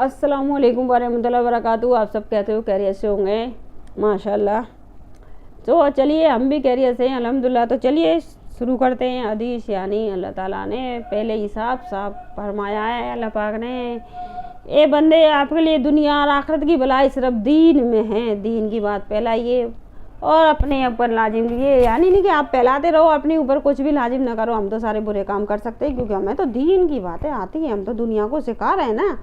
अस्सलामुअलैकुम वरहमतुल्लाहि वबरकातुहू। आप सब कहते हो खैरियत से होंगे माशाल्लाह। तो चलिए हम भी खैरियत से हैं अल्हम्दुलिल्लाह। तो चलिए शुरू करते हैं हदीस। यानी अल्लाह ताला ने पहले ही साफ फरमाया है, अल्लाह पाक ने, ए बंदे आपके लिए दुनिया और आखिरत की भलाई सिर्फ दीन में है। दीन की बात फैलाइए और अपने ऊपर लाजिम लिए, यानी नहीं कि आप फैलाते रहो, अपने ऊपर कुछ भी लाजिम ना करो। हम तो सारे बुरे काम कर सकते हैं क्योंकि हमें तो दीन की बातें आती हैं, हम तो दुनिया को सिखा रहे हैं ना,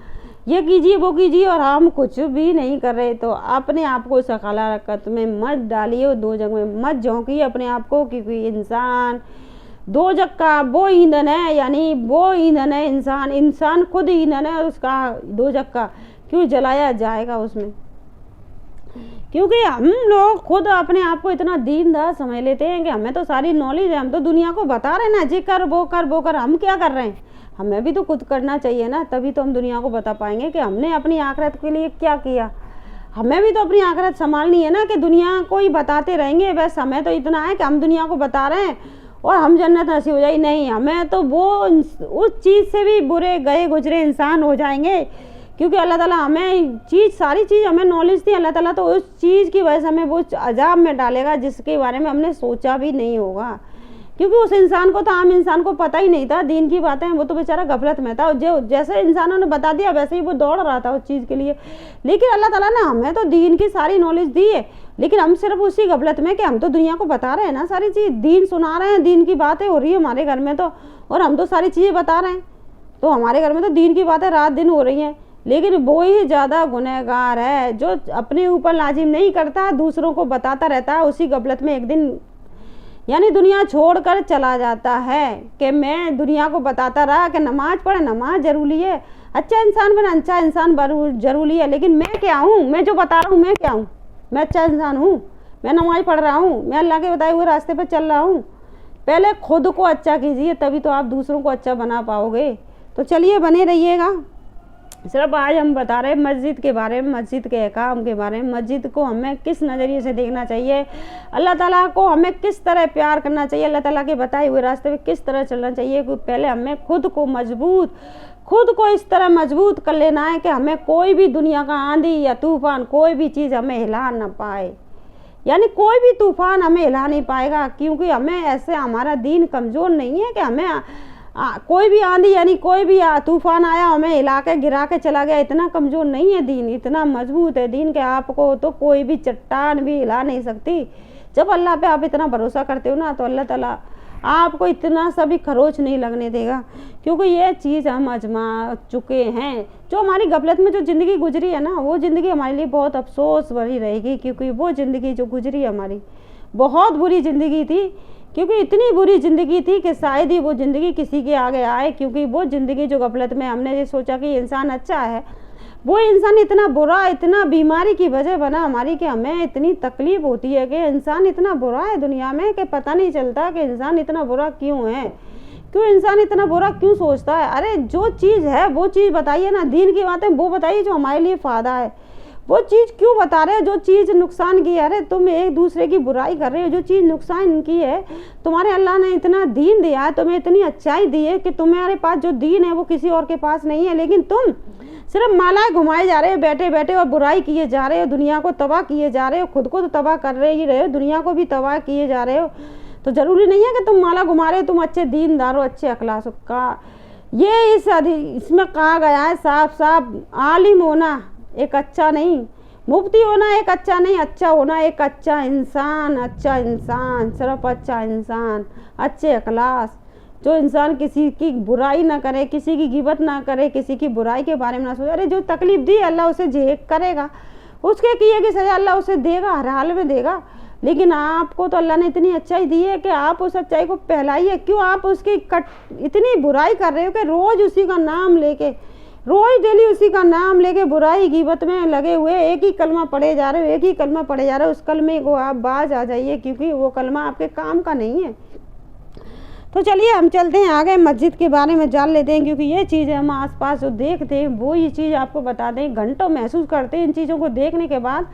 ये कीजिए वो कीजिए, और हम कुछ भी नहीं कर रहे। तो अपने आप को सकाला रकत में मत डालिए और दो जग में मत झोंकिए अपने आप को, क्योंकि इंसान दो जग का वो ईंधन है, यानी वो ईंधन है इंसान खुद ईंधन है, और उसका दो जग का क्यों जलाया जाएगा उसमें। क्योंकि हम लोग खुद अपने आप को इतना दीनदार समझ लेते हैं कि हमें तो सारी नॉलेज है, हम तो दुनिया को बता रहे हैं ना, ये कर वो कर वो कर। हम क्या कर रहे हैं? हमें भी तो खुद करना चाहिए ना, तभी तो हम दुनिया को बता पाएंगे कि हमने अपनी आखिरत के लिए क्या किया। हमें भी तो अपनी आखिरत संभालनी है ना, कि दुनिया को ही बताते रहेंगे बस हमें तो इतना है कि हम दुनिया को बता रहे हैं और हम जन्नत नसीब हो जाए। नहीं, हमें तो वो उस चीज़ से भी बुरे गए गुजरे इंसान हो जाएंगे, क्योंकि अल्लाह ताला हमें सारी चीज़ हमें नॉलेज थी। अल्लाह ताला तो उस चीज़ की वजह से हमें वो अजाब में डालेगा जिसके बारे में हमने सोचा भी नहीं होगा, क्योंकि उस इंसान को तो आम इंसान को पता ही नहीं था दीन की बातें। वो तो बेचारा गफलत में था, जो जैसे इंसानों ने बता दिया वैसे ही वो दौड़ रहा था उस चीज़ के लिए। लेकिन अल्लाह ताला ने हमें तो दीन की सारी नॉलेज दी है, लेकिन हम सिर्फ उसी गफलत में कि हम तो दुनिया को बता रहे हैं ना, सारी चीज़ दीन सुना रहे हैं, दीन की बातें हो रही है हमारे घर में तो, और हम तो सारी चीज़ें बता रहे हैं। तो हमारे घर में तो दीन की बातें रात दिन हो रही हैं, लेकिन वो ही ज़्यादा गुनहगार है जो अपने ऊपर लाजिम नहीं करता, दूसरों को बताता रहता है। उसी गफलत में एक दिन यानी दुनिया छोड़कर चला जाता है कि मैं दुनिया को बताता रहा कि नमाज पढ़े, नमाज जरूरी है, अच्छा इंसान बना, अच्छा इंसान जरूरी है, लेकिन मैं क्या हूँ? मैं जो बता रहा हूँ मैं क्या हूँ? मैं अच्छा इंसान हूँ? मैं नमाज पढ़ रहा हूँ? मैं अल्लाह के बताए हुए रास्ते पर चल रहा हूँ? पहले खुद को अच्छा कीजिए, तभी तो आप दूसरों को अच्छा बना पाओगे। तो चलिए बने रहिएगा। सिर्फ आज हम बता रहे हैं मस्जिद के बारे में, मस्जिद के अहकाम के बारे में, मस्जिद को हमें किस नज़रिए से देखना चाहिए, अल्लाह ताला को हमें किस तरह प्यार करना चाहिए, अल्लाह ताला के बताए हुए रास्ते में किस तरह चलना चाहिए। पहले हमें खुद को इस तरह मजबूत कर लेना है कि हमें कोई भी दुनिया का आंधी या तूफान, कोई भी चीज़ हमें हिला ना पाए, यानी कोई भी तूफान हमें हिला नहीं पाएगा, क्योंकि हमें ऐसे, हमारा दीन कमज़ोर नहीं है कि हमें कोई भी आंधी यानी कोई भी तूफान आया हमें हिला के गिरा के चला गया। इतना कमज़ोर नहीं है दीन, इतना मजबूत है दीन के आपको तो कोई भी चट्टान भी हिला नहीं सकती। जब अल्लाह पे आप इतना भरोसा करते हो ना, तो अल्लाह ताला आपको इतना सा भी खरोच नहीं लगने देगा, क्योंकि ये चीज़ हम आजमा चुके हैं। जो हमारी गफलत में जो ज़िंदगी गुजरी है ना, वो ज़िंदगी हमारे लिए बहुत अफसोस भरी रहेगी, क्योंकि वो ज़िंदगी जो गुजरी हमारी बहुत बुरी ज़िंदगी थी, क्योंकि इतनी बुरी ज़िंदगी थी कि शायद ही वो ज़िंदगी किसी के आगे आए। क्योंकि वो ज़िंदगी जो गफलत में हमने ये सोचा कि इंसान अच्छा है, वो इंसान इतना बुरा, इतना बीमारी की वजह बना हमारी कि हमें इतनी तकलीफ़ होती है कि इंसान इतना बुरा है दुनिया में कि पता नहीं चलता कि इंसान इतना बुरा क्यों है, क्यों इंसान इतना बुरा क्यों सोचता है। अरे जो चीज़ है वो चीज़ बताइए ना, दीन की बातें वो बताइए जो हमारे लिए फ़ायदा है। वो चीज़ क्यों बता रहे हो जो चीज़ नुकसान की है? अरे तुम एक दूसरे की बुराई कर रहे हो, जो चीज़ नुकसान की है। तुम्हारे अल्लाह ने इतना दीन दिया है, तुम्हें इतनी अच्छाई दी है कि तुम्हारे पास जो दीन है वो किसी और के पास नहीं है, लेकिन तुम सिर्फ मालाएं घुमाए जा रहे हो बैठे बैठे, और बुराई किए जा रहे हो, दुनिया को तबाह किए जा रहे हो, खुद को तो तबाह कर रहे हो, दुनिया को भी तबाह किए जा रहे हो। तो ज़रूरी नहीं है कि तुम माला घुमा रहे हो, तुम अच्छे दीनदार हो, अच्छे अखलाक का। ये इसमें कहा गया है साफ साफ, आलिम होना एक अच्छा नहीं, मुफ्ती होना एक अच्छा नहीं, अच्छा होना एक अच्छा इंसान। अच्छा इंसान, सिर्फ अच्छा इंसान, अच्छे अखलाक, जो इंसान किसी की बुराई ना करे, किसी की गिबत ना करे, किसी की बुराई के बारे में ना सोचे। अरे जो तकलीफ़ दी अल्लाह उसे झेक करेगा, उसके किए की सज़ा अल्लाह उसे देगा, हर हाल में देगा। लेकिन आपको तो अल्लाह ने इतनी अच्छाई दी है कि आप उस अच्छाई को फैलाइए। क्यों आप उसकी इतनी बुराई कर रहे हो कि रोज़ उसी का नाम लेके, रोज़ डेली उसी का नाम लेके बुराई गिबत में लगे हुए, एक ही कलमा पढ़े जा रहे हो, एक ही कलमा पढ़े जा रहे हो। उस कलमे को आप बाज आ जाइए, क्योंकि वो कलमा आपके काम का नहीं है। तो चलिए हम चलते हैं आगे, मस्जिद के बारे में जान लेते हैं, क्योंकि ये चीज़ें हम आसपास जो देखते हैं वो ये चीज़ आपको बता दें, घंटों महसूस करते हैं इन चीज़ों को देखने के बाद।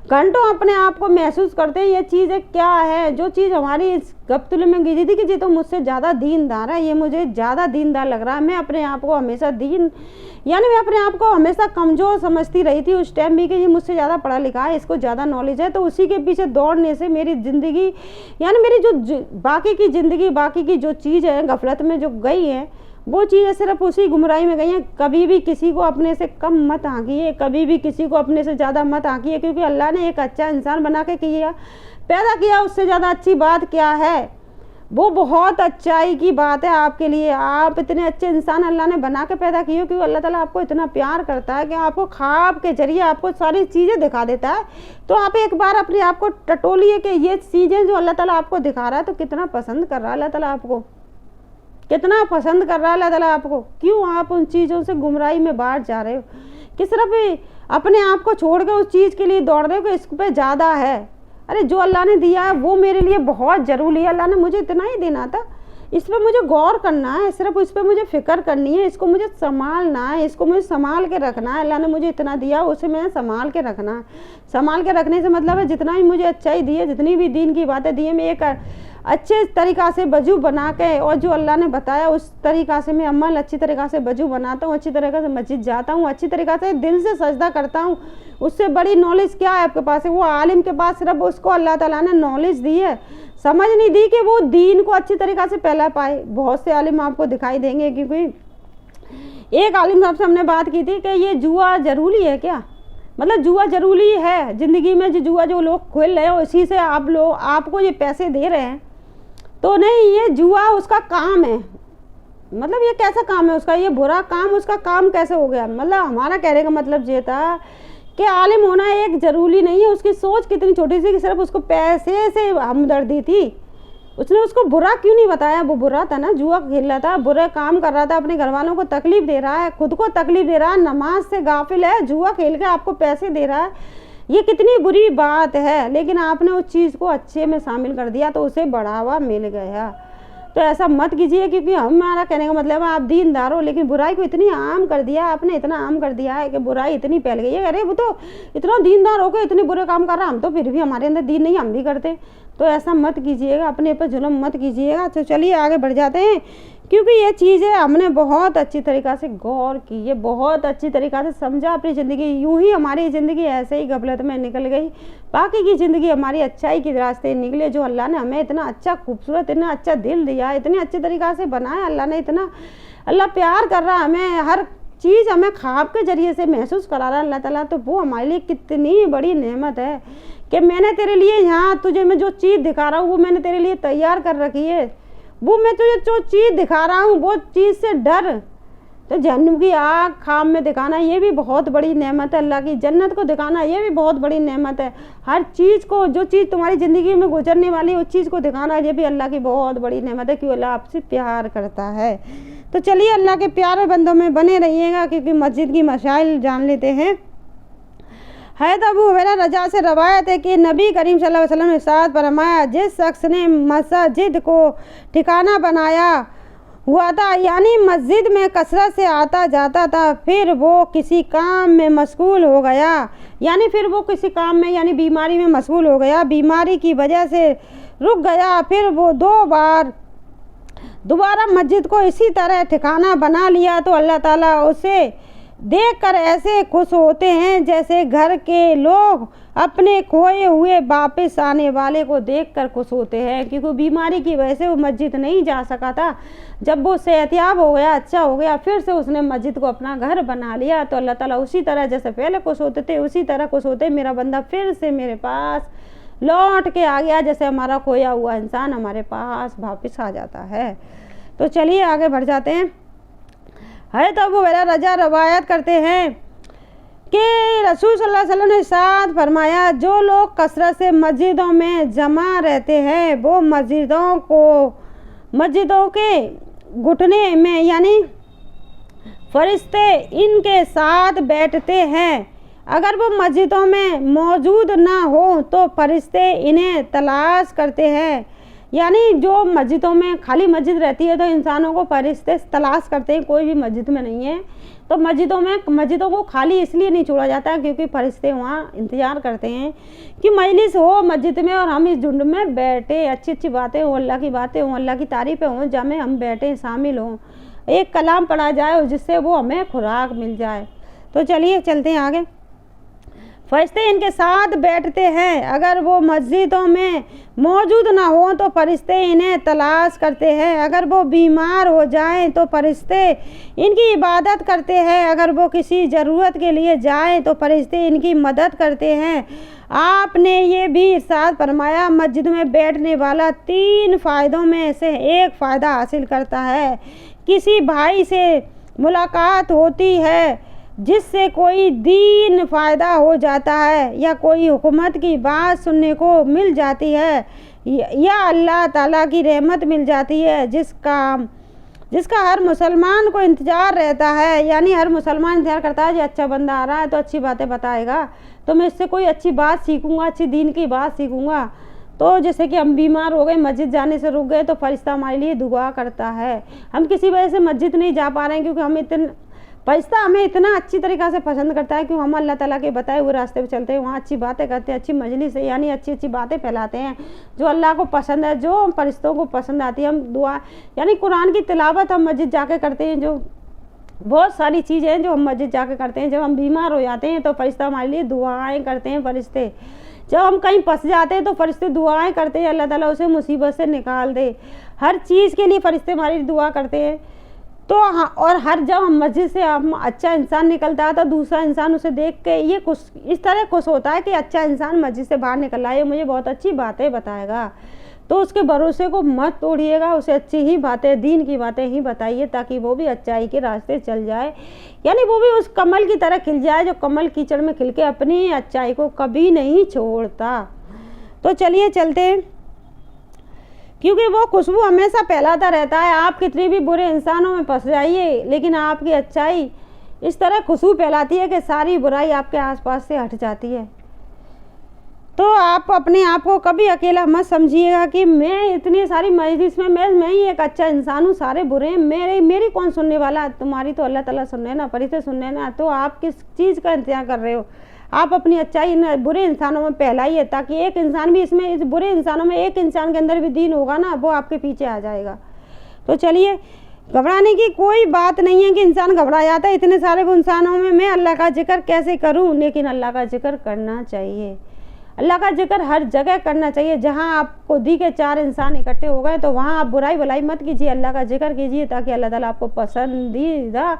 घंटों अपने आप को महसूस करते हैं ये चीज़ें क्या है। जो चीज़ हमारी इस गप्तुल में गिरी थी कि जी तो मुझसे ज़्यादा दीनदार है, ये मुझे ज़्यादा दीनदार लग रहा है। मैं अपने आप को हमेशा मैं अपने आप को हमेशा कमज़ोर समझती रही थी उस टाइम भी कि ये मुझसे ज़्यादा पढ़ा लिखा है, इसको ज़्यादा नॉलेज है। तो उसी के पीछे दौड़ने से मेरी ज़िंदगी मेरी जो बाकी की ज़िंदगी, बाकी की जो चीज़ है गफलत में जो गई है, वो चीज़ें सिर्फ उसी गुमराही में गई हैं। कभी भी किसी को अपने से कम मत आंकिए, कभी भी किसी को अपने से ज़्यादा मत आंकिए, क्योंकि अल्लाह ने एक अच्छा इंसान बना के पैदा किया, उससे ज़्यादा अच्छी बात क्या है। वो बहुत अच्छाई की बात है आपके लिए। आप इतने अच्छे इंसान अल्लाह ने बना के पैदा किए, क्योंकि अल्लाह ताला आपको इतना प्यार करता है कि आपको ख्वाब के जरिए आपको सारी चीज़ें दिखा देता है। तो आप एक बार अपने आप को टटोलिए कि ये चीज़ें जो अल्लाह ताला आपको दिखा रहा है तो कितना पसंद कर रहा है अल्लाह ताला आपको, कितना पसंद कर रहा है अल्लाह ताला आपको। क्यों आप उन चीज़ों से गुमराही में बाहर जा रहे हो कि सिर्फ अपने आप को छोड़ के उस चीज़ के लिए दौड़ रहे हो कि इस पे ज़्यादा है। अरे जो अल्लाह ने दिया है वो मेरे लिए बहुत ज़रूरी है, अल्लाह ने मुझे इतना ही देना था, इस पर मुझे गौर करना है, सिर्फ इस पर मुझे फ़िक्र करनी है, इसको मुझे संभालना है, इसको मुझे संभाल के रखना है। अल्लाह ने मुझे इतना दिया उसे मैंने संभाल के रखना है। संभाल के रखने से मतलब है जितना भी मुझे अच्छाई दी है, जितनी भी दीन की बातें दी है, मैं एक अच्छे तरीक़ा से वजू बना के और जो अल्लाह ने बताया उस तरीक़ा से मैं अमल अच्छी तरीक़ा से वजू बनाता हूँ, अच्छी तरीक़ा से मस्जिद जाता हूँ, अच्छी तरीक़ा से दिल से सजदा करता हूँ। उससे बड़ी नॉलेज क्या है आपके पास है? वो आलिम के पास सिर्फ उसको अल्लाह ताला ने नॉलेज दी है, समझ नहीं दी कि वो दीन को अच्छी तरीक़ा से फैला पाए। बहुत से आलिम आपको दिखाई देंगे, क्योंकि एक आलिम साहब से हमने बात की थी कि ये जुआ ज़रूरी है क्या, मतलब जुआ ज़रूरी है ज़िंदगी में। जो जुआ जो लोग खेल रहे हो इसी से आप लोग आपको ये पैसे दे रहे हैं, तो नहीं, ये जुआ उसका काम है। मतलब ये कैसा काम है उसका, ये बुरा काम उसका काम कैसे हो गया। मतलब हमारा कहने का मतलब ये था कि आलिम होना एक ज़रूरी नहीं है। उसकी सोच कितनी छोटी सी कि सिर्फ उसको पैसे से हमदर्दी थी, उसने उसको बुरा क्यों नहीं बताया। वो बुरा था ना, जुआ खेल रहा था, बुरा काम कर रहा था, अपने घर वालों को तकलीफ़ दे रहा है, खुद को तकलीफ़ दे रहा है, नमाज से गाफिल है, जुआ खेल के आपको पैसे दे रहा है, ये कितनी बुरी बात है। लेकिन आपने उस चीज़ को अच्छे में शामिल कर दिया तो उसे बढ़ावा मिल गया। तो ऐसा मत कीजिए, क्योंकि हमारा कहने का मतलब है आप दीनदार हो, लेकिन बुराई को इतनी आम कर दिया आपने, इतना आम कर दिया है कि बुराई इतनी फैल गई है। अरे वो तो इतना दीनदार होकर इतने बुरे काम कर रहा, हम तो फिर भी हमारे अंदर दीन नहीं, हम भी करते। तो ऐसा मत कीजिएगा, अपने पर जुल्म मत कीजिएगा। तो चलिए आगे बढ़ जाते हैं, क्योंकि ये चीज़ें हमने बहुत अच्छी तरीक़ा से गौर की, ये बहुत अच्छी तरीक़ा से समझा अपनी ज़िंदगी। यूँ ही हमारी ज़िंदगी ऐसे ही गफलत में निकल गई, बाकी की ज़िंदगी हमारी अच्छाई के रास्ते निकले। जो अल्लाह ने हमें इतना अच्छा खूबसूरत, इतना अच्छा दिल दिया, इतने अच्छे तरीक़ा से बनाया अल्लाह ने, इतना अल्लाह प्यार कर रहा हमें, हर चीज़ हमें ख्वाब के ज़रिए से महसूस करा रहा है अल्लाह ताला। तो वो हमारे लिए कितनी बड़ी नेमत है कि मैंने तेरे लिए यहाँ तुझे मैं जो चीज़ दिखा रहा हूँ वो मैंने तेरे लिए तैयार कर रखी है। वो मैं तुझे जो चीज़ दिखा रहा हूँ वो चीज़ से डर। तो जहन्नुम की आग ख्वाब में दिखाना ये भी बहुत बड़ी नेमत है अल्लाह की। जन्नत को दिखाना ये भी बहुत बड़ी नेमत है। हर चीज़ को, जो चीज़ तुम्हारी ज़िंदगी में गुजरने वाली उस चीज़ को दिखाना ये भी अल्लाह की बहुत बड़ी नेमत है, क्योंकि अल्लाह आपसे प्यार करता है। तो चलिए अल्लाह के प्यारे बंदों में बने रहिएगा, क्योंकि मस्जिद की मसाइल जान लेते हैं। हैत अबू हुरैरा रजा से रवायत है कि नबी करीम सल्लल्लाहु अलैहि वसल्लम ने इरशाद फरमाया, जिस शख्स ने मस्जिद को ठिकाना बनाया हुआ था, यानी मस्जिद में कसरत से आता जाता था, फिर वो किसी काम में मशगूल हो गया, यानी फिर वो किसी काम में यानी बीमारी में मशगूल हो गया, बीमारी की वजह से रुक गया, फिर वो दोबारा मस्जिद को इसी तरह ठिकाना बना लिया, तो अल्लाह ताला उसे देखकर ऐसे खुश होते हैं जैसे घर के लोग अपने खोए हुए वापस आने वाले को देखकर खुश होते हैं। क्योंकि बीमारी की वजह से वो मस्जिद नहीं जा सका था, जब वो सेहतियाब हो गया, अच्छा हो गया, फिर से उसने मस्जिद को अपना घर बना लिया, तो अल्लाह ताला उसी तरह जैसे पहले खुश होते थे उसी तरह खुश होते, मेरा बंदा फिर से मेरे पास लौट के आ गया, जैसे हमारा खोया हुआ इंसान हमारे पास वापस आ जाता है। तो चलिए आगे बढ़ जाते हैं। है तो अबू हुरैरा रजा रवायत करते हैं कि रसूल सल्लल्लाहु अलैहि वसल्लम ने इरशाद फरमाया, जो लोग कसरत से मस्जिदों में जमा रहते हैं वो मस्जिदों के घुटने में यानी फरिश्ते इनके साथ बैठते हैं। अगर वो मस्जिदों में मौजूद ना हो तो फरिश्ते इन्हें तलाश करते हैं, यानी जो मस्जिदों में खाली मस्जिद रहती है तो इंसानों को फरिश्ते तलाश करते हैं, कोई भी मस्जिद में नहीं है तो मस्जिदों को खाली इसलिए नहीं छोड़ा जाता क्योंकि फरिश्ते वहाँ इंतज़ार करते हैं कि मजलिस हो मस्जिद में और हम इस झुंड में बैठे, अच्छी अच्छी बातें हों, अल्लाह की बातें हों, अल्लाह की तारीफ़ें हों, जब हम बैठे शामिल हों, एक कलाम पढ़ा जाए जिससे वो हमें खुराक मिल जाए। तो चलिए चलते हैं आगे। फरिश्ते इनके साथ बैठते हैं, अगर वो मस्जिदों में मौजूद ना हो तो फरिश्ते इन्हें तलाश करते हैं, अगर वो बीमार हो जाएं तो फरिश्ते इनकी इबादत करते हैं, अगर वो किसी ज़रूरत के लिए जाएं तो फरिश्ते इनकी मदद करते हैं। आपने ये भी इरशाद फरमाया, मस्जिद में बैठने वाला 3 फ़ायदों में से एक फ़ायदा हासिल करता है। किसी भाई से मुलाकात होती है जिससे कोई दीन फ़ायदा हो जाता है, या कोई हुकूमत की बात सुनने को मिल जाती है, या अल्लाह ताला की रहमत मिल जाती है जिसका हर मुसलमान को इंतज़ार रहता है। यानी हर मुसलमान इंतज़ार करता है कि अच्छा बंदा आ रहा है तो अच्छी बातें बताएगा, तो मैं इससे कोई अच्छी बात सीखूँगा, अच्छी दीन की बात सीखूँगा। तो जैसे कि हम बीमार हो गए, मस्जिद जाने से रुक गए तो फरिश्ता हमारे लिए दुआ करता है। हम किसी वजह से मस्जिद नहीं जा पा रहे हैं क्योंकि फरिश्ता हमें इतना अच्छी तरीक़ा से पसंद करता है कि हम अल्लाह ताला के बताए हुए रास्ते पे चलते हैं, वहाँ अच्छी बातें करते हैं, अच्छी मजलिस है यानी अच्छी अच्छी बातें फैलाते हैं जो अल्लाह को पसंद है, जो फरिश्तों को पसंद आती है। हम दुआ यानी कुरान की तिलावत हम मस्जिद जाके करते हैं, जो बहुत सारी चीज़ें हैं जो हम मस्जिद जाके करते हैं। जब हम बीमार हो जाते हैं तो फरिश्ता हमारे लिए दुआएँ करते हैं फरिश्ते। जब हम कहीं फंस जाते हैं तो फरिश्ते दुआएँ करते हैं, अल्लाह ताला उसे मुसीबत से निकाल दे। हर चीज़ के लिए फरिश्ते हमारी दुआ करते हैं। तो हाँ, और हर जब हम मस्जिद से हम अच्छा इंसान निकलता है तो दूसरा इंसान उसे देख के ये खुश इस तरह खुश होता है कि अच्छा इंसान मस्जिद से बाहर निकल रहा है, ये मुझे बहुत अच्छी बातें बताएगा। तो उसके भरोसे को मत तोड़िएगा, उसे अच्छी ही बातें, दीन की बातें ही बताइए ताकि वो भी अच्छाई के रास्ते चल जाए, यानी वो भी उस कमल की तरह खिल जाए जो कमल कीचड़ में खिल के अपनी अच्छाई को कभी नहीं छोड़ता। तो चलिए चलते हैं, क्योंकि वो खुशबू हमेशा फैलाता रहता है। आप कितने भी बुरे इंसानों में फंस जाइए लेकिन आपकी अच्छाई इस तरह खुशबू फैलाती है कि सारी बुराई आपके आसपास से हट जाती है। तो आप अपने आप को कभी अकेला मत समझिएगा कि मैं इतनी सारी मजलिस में मैं ही एक अच्छा इंसान हूँ, सारे बुरे हैं, मेरी कौन सुनने वाला, तुम्हारी तो अल्लाह ताला सुन रहे ना, फरिश्ते सुन रहे ना। तो आप किस चीज़ का इंतजार कर रहे हो? आप अपनी अच्छाई इन बुरे इंसानों में फैलाइए ताकि एक इंसान भी इसमें, इस बुरे इंसानों में एक इंसान के अंदर भी दीन होगा ना, वो आपके पीछे आ जाएगा। तो चलिए, घबराने की कोई बात नहीं है कि इंसान घबरा जाता है। इतने सारे इंसानों में मैं अल्लाह का जिक्र कैसे करूं? लेकिन अल्लाह का जिक्र करना चाहिए, अल्लाह का जिक्र हर जगह करना चाहिए। जहाँ आपको दी के 4 इंसान इकट्ठे हो गए तो वहाँ आप बुराई भलाई मत कीजिए, अल्लाह का जिक्र कीजिए ताकि अल्लाह ताला आपको पसंदीदा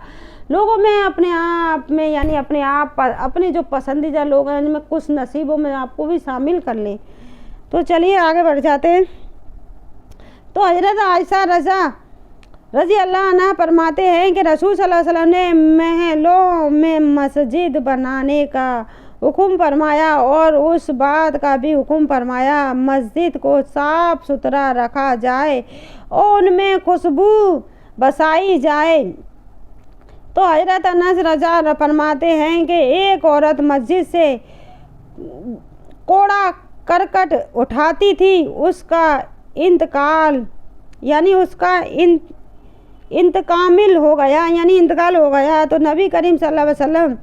लोगों में अपने आप में, यानी अपने जो पसंदीदा लोग हैं उनमें कुछ नसीबों में आपको भी शामिल कर लें। तो चलिए आगे बढ़ जाते हैं। तो हज़रत आयशा रज़ी अल्लाह अन्हा फरमाते हैं कि रसूल सल्लल्लाहु अलैहि वसल्लम ने महलों में मस्जिद बनाने का हुक्म फरमाया और उस बात का भी हुक्म फरमाया मस्जिद को साफ़ सुथरा रखा जाए और उनमें खुशबू बसाई जाए। तो हज़रत अनस रज़ा फरमाते हैं कि एक औरत मस्जिद से कूड़ा करकट उठाती थी, उसका इंतकाल यानी उसका इंतकाल हो गया तो नबी करीम सल्लल्लाहु अलैहि वसल्लम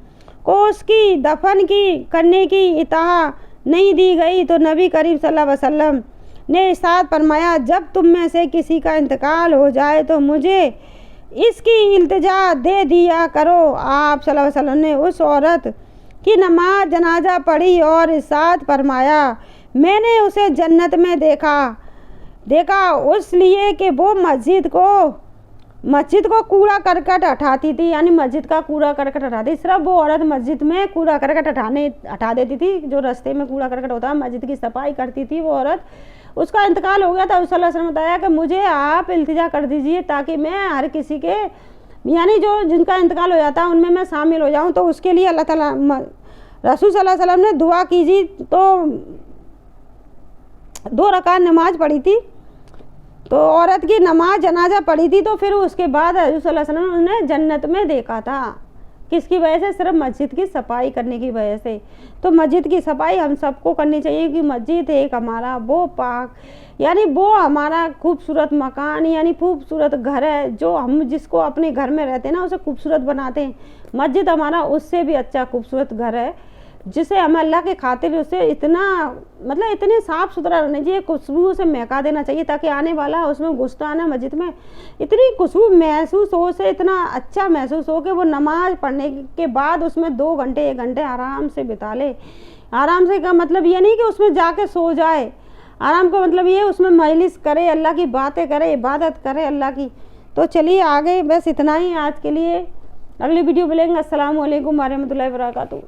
को उसकी दफन करने की इताह नहीं दी गई। तो नबी करीम सल्लल्लाहु अलैहि वसल्लम ने इरशाद फरमाया, जब तुम में से किसी का इंतकाल हो जाए तो मुझे इसकी इल्तिजा दे दिया करो। आप सल्लल्लाहु अलैहि वसल्लम ने उस औरत की नमाज जनाजा पढ़ी और इरशाद फरमाया, मैंने उसे जन्नत में देखा उसलिए कि वो मस्जिद को कूड़ा करकट हटाती थी, यानी मस्जिद का कूड़ा करकट हटाती। सिर्फ वो औरत मस्जिद में कूड़ा करकट हटा देती थी, जो रास्ते में कूड़ा करकट होता है, मस्जिद की सफाई करती थी वो औरत। उसका इंतकाल हो गया था। सल्लल्लाहु अलैहि वसल्लम ने बताया कि मुझे आप इल्तिजा कर दीजिए ताकि मैं हर किसी के, यानी जो जिनका इंतकाल हो जाता है उनमें मैं शामिल हो जाऊँ। तो उसके लिए अल्लाह ताला रसूल सल्लल्लाहु अलैहि वसल्लम ने दुआ कीजिए। तो 2 रकात नमाज पढ़ी थी, तो औरत की नमाज जनाजा पढ़ी थी। तो फिर उसके बाद रसूल सल्लल्लाहु अलैहि वसल्लम ने जन्नत में देखा था। किसकी वजह से? सिर्फ मस्जिद की सफाई करने की वजह से। तो मस्जिद की सफाई हम सबको करनी चाहिए कि मस्जिद एक हमारा वो पाक यानी वो हमारा खूबसूरत मकान यानी खूबसूरत घर है, जो हम जिसको अपने घर में रहते हैं ना उसे खूबसूरत बनाते हैं। मस्जिद हमारा उससे भी अच्छा खूबसूरत घर है, जिसे हम अल्लाह के खातिर उसे इतना मतलब इतने साफ़ सुथरा रहना चाहिए, खुशबू से महका देना चाहिए ताकि आने वाला उसमें घुसता है ना मस्जिद में इतनी खुशबू महसूस हो, उसे इतना अच्छा महसूस हो कि वो नमाज पढ़ने के बाद उसमें 2 घंटे 1 घंटे आराम से बिता ले। आराम से का मतलब ये नहीं कि उसमें जाके सो जाए, आराम का मतलब ये उसमें मजलिस करे, अल्लाह की बातें करे, इबादत करे अल्लाह की। तो चलिए आगे बस इतना ही आज के लिए, अगली वीडियो मिलेंगे। अस्सलाम वालेकुम व रहमतुल्लाहि व बरकातहू।